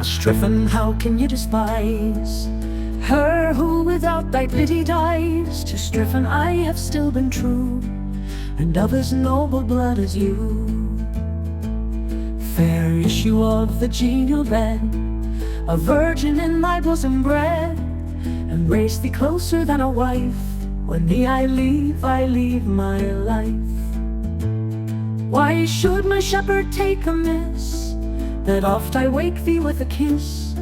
Strephon, how can you despise her who without thy pity dies? To Strephon I have still been true, and of as noble blood as you. Fair issue of the genial bed, a virgin in my bosom bred, embrace thee closer than a wife. When thee I leave my life. Why should my shepherd take amiss that oft I wake thee with a kiss,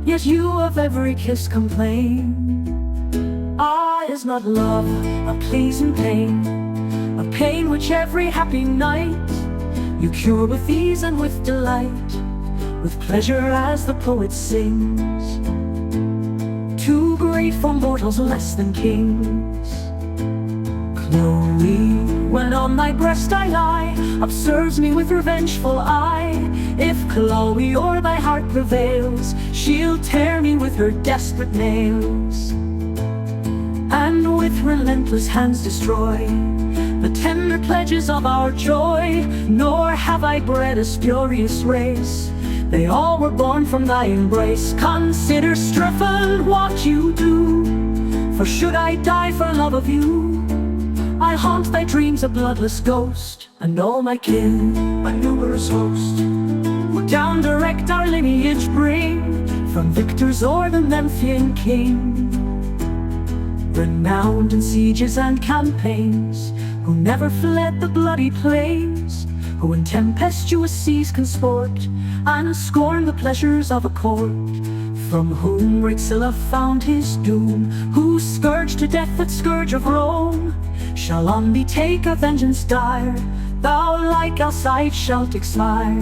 yet you of every kiss complain? Ah, is not love a pleasing pain, a pain which every happy night you cure with ease and with delight, with pleasure as the poet sings? Too great for mortals less than kings. Chloe, when on thy breast I lie, observes me with revengeful eye. If Chloe o'er thy heart prevails, she'll tear me with her desperate nails, and with relentless hands destroy the tender pledges of our joy. Nor have I bred a spurious race, they all were born from thy embrace. Consider, Strephon, what you do, for should I die for love of you, I haunt thy dreams a bloodless ghost, and all my kin, a numerous host, would down direct our lineage bring, from victors o'er the Memphian king, renowned in sieges and campaigns, who never fled the bloody plains, who in tempestuous seas can sport, and scorn the pleasures of a court, from whom great Scylla found his doom, who scourged to death that scourge of Rome, shall on thee take a vengeance dire, thou like Alcide shalt expire.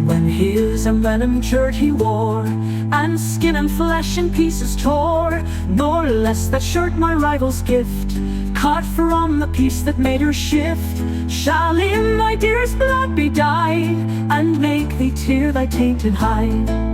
When his envenomed shirt he wore, and skin and flesh in pieces tore, nor less that shirt my rival's gift, cut from the piece that made her shift, shall in thy dearest blood be dyed, and make thee tear thy tainted hide.